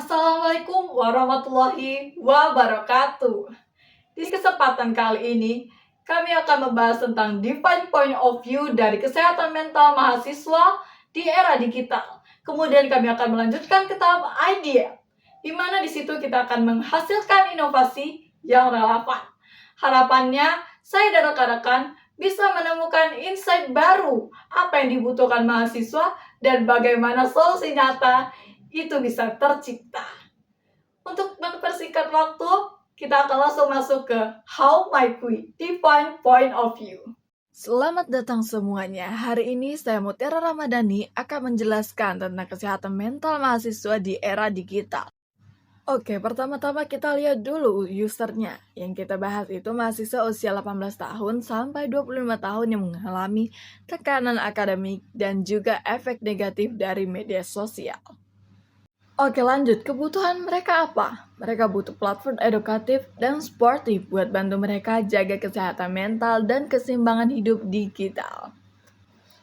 Assalamualaikum warahmatullahi wabarakatuh. Di kesempatan kali ini, kami akan membahas tentang different point of view dari kesehatan mental mahasiswa di era digital. Kemudian kami akan melanjutkan ke tahap idea, di mana di situ kita akan menghasilkan inovasi yang relevan. Harapannya, saya dan rekan-rekan bisa menemukan insight baru apa yang dibutuhkan mahasiswa dan bagaimana solusi nyata itu bisa tercipta. Untuk mempersingkat waktu, kita akan langsung masuk ke How Might We Define Point of View. Selamat datang semuanya. Hari ini saya Mutiara Ramadhani akan menjelaskan tentang kesehatan mental mahasiswa di era digital. Oke, pertama-tama kita lihat dulu usernya. Yang kita bahas itu mahasiswa usia 18 tahun sampai 25 tahun yang mengalami tekanan akademik dan juga efek negatif dari media sosial. Oke, lanjut. Kebutuhan mereka apa? Mereka butuh platform edukatif dan sportif buat bantu mereka jaga kesehatan mental dan keseimbangan hidup digital.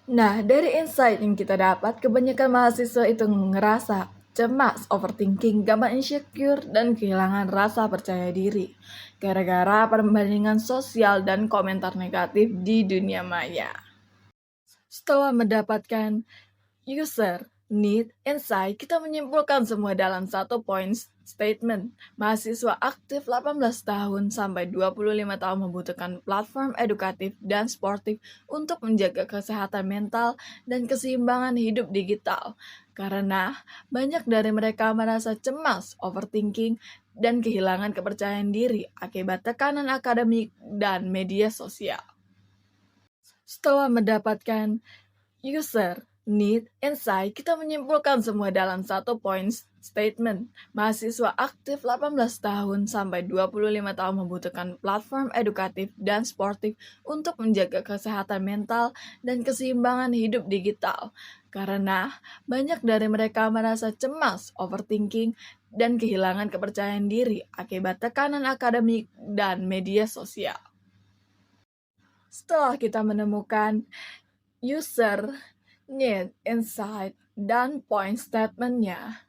Nah, dari insight yang kita dapat, kebanyakan mahasiswa itu ngerasa cemas, overthinking, gampang insecure, dan kehilangan rasa percaya diri gara-gara perbandingan sosial dan komentar negatif di dunia maya. Setelah mendapatkan user need, insight, kita menyimpulkan semua dalam satu point statement. Mahasiswa aktif 18 tahun sampai 25 tahun membutuhkan platform edukatif dan sportif untuk menjaga kesehatan mental dan keseimbangan hidup digital. Karena banyak dari mereka merasa cemas, overthinking, dan kehilangan kepercayaan diri akibat tekanan akademik dan media sosial. Setelah mendapatkan user need, insight, kita menyimpulkan semua dalam satu point statement. Mahasiswa aktif 18 tahun sampai 25 tahun membutuhkan platform edukatif dan sportif untuk menjaga kesehatan mental dan keseimbangan hidup digital. Karena banyak dari mereka merasa cemas, overthinking, dan kehilangan kepercayaan diri akibat tekanan akademik dan media sosial. Setelah kita menemukan user need, insight, dan point statement-nya,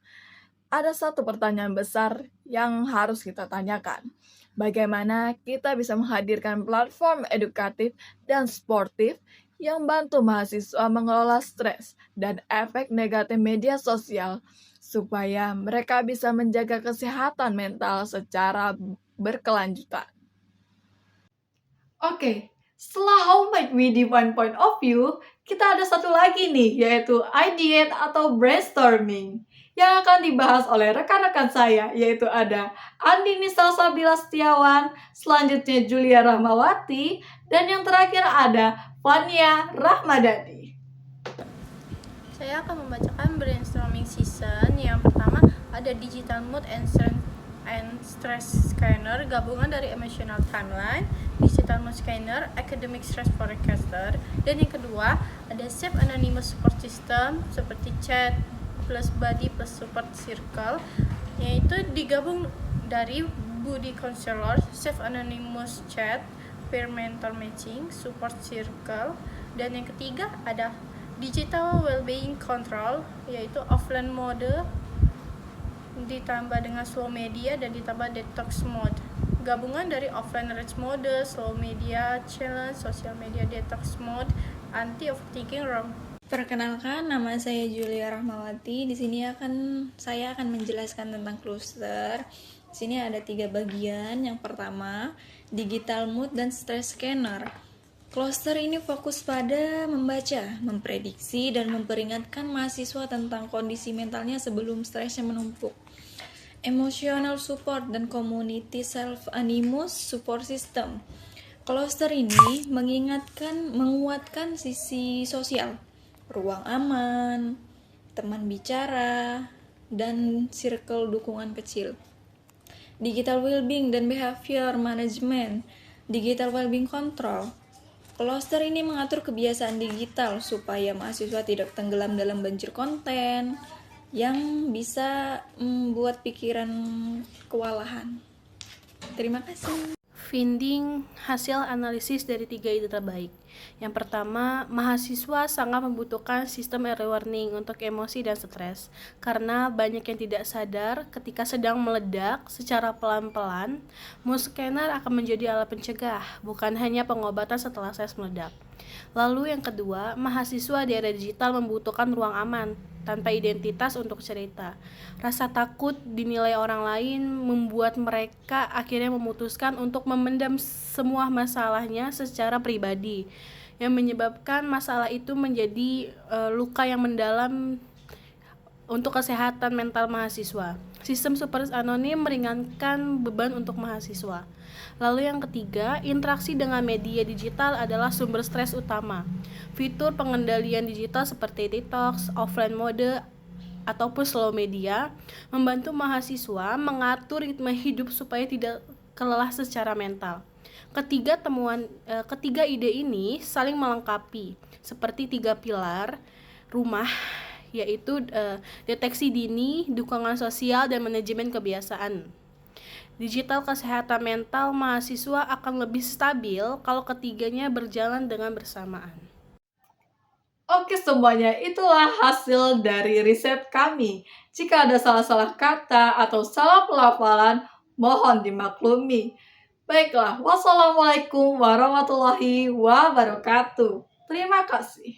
ada satu pertanyaan besar yang harus kita tanyakan. Bagaimana kita bisa menghadirkan platform edukatif dan sportif yang bantu mahasiswa mengelola stres dan efek negatif media sosial supaya mereka bisa menjaga kesehatan mental secara berkelanjutan. Oke, setelah How Might We Define Point of View, kita ada satu lagi nih, yaitu ideate atau brainstorming, yang akan dibahas oleh rekan-rekan saya, yaitu ada Andini Salsabila Setiawan, selanjutnya Julia Rahmawati, dan yang terakhir ada Fania Rahmadani. Saya akan membacakan brainstorming season. Yang pertama ada Digital Mood and Stress Scanner, gabungan dari Emotional Timeline, Digital Mood Scanner, Academic Stress Forecaster. Dan yang kedua ada Safe Anonymous Support System seperti chat plus buddy plus support circle, yaitu digabung dari buddy counselor, Safe Anonymous Chat, peer mentor matching, support circle. Dan yang ketiga ada Digital Wellbeing Control, yaitu offline mode ditambah dengan slow media dan ditambah detox mode, gabungan dari offline rage mode, slow media challenge, social media detox mode, anti overthinking ROM. Perkenalkan, nama saya Julia Rahmawati. Di sini saya akan menjelaskan tentang cluster. Di sini ada 3 bagian. Yang pertama, digital mood dan stress scanner. Cluster ini fokus pada membaca, memprediksi, dan memperingatkan mahasiswa tentang kondisi mentalnya sebelum stresnya menumpuk. Emotional support dan community self-animus support system. Cluster ini menguatkan sisi sosial, ruang aman, teman bicara, dan circle dukungan kecil. Digital well-being dan behavior management. Digital well-being control. Cluster ini mengatur kebiasaan digital supaya mahasiswa tidak tenggelam dalam banjir konten yang bisa membuat pikiran kewalahan. Terima kasih. Finding hasil analisis dari 3 ide terbaik. Yang pertama, mahasiswa sangat membutuhkan sistem early warning untuk emosi dan stres, karena banyak yang tidak sadar ketika sedang meledak secara pelan-pelan, mood scanner akan menjadi alat pencegah, bukan hanya pengobatan setelah stres meledak. Lalu yang kedua, mahasiswa di era digital membutuhkan ruang aman, tanpa identitas untuk cerita. Rasa takut dinilai orang lain membuat mereka akhirnya memutuskan untuk memendam semua masalahnya secara pribadi, yang menyebabkan masalah itu menjadi luka yang mendalam untuk kesehatan mental mahasiswa. Sistem super anonim meringankan beban untuk mahasiswa. Lalu yang ketiga, interaksi dengan media digital adalah sumber stres utama. Fitur pengendalian digital seperti detox, offline mode, ataupun slow media membantu mahasiswa mengatur ritme hidup supaya tidak kelelahan secara mental. Ketiga ide ini saling melengkapi, seperti 3 pilar rumah, yaitu deteksi dini, dukungan sosial, dan manajemen kebiasaan. Digital kesehatan mental mahasiswa akan lebih stabil kalau ketiganya berjalan dengan bersamaan. Oke semuanya, itulah hasil dari riset kami. Jika ada salah-salah kata atau salah pelafalan, mohon dimaklumi. Baiklah, wassalamualaikum warahmatullahi wabarakatuh. Terima kasih.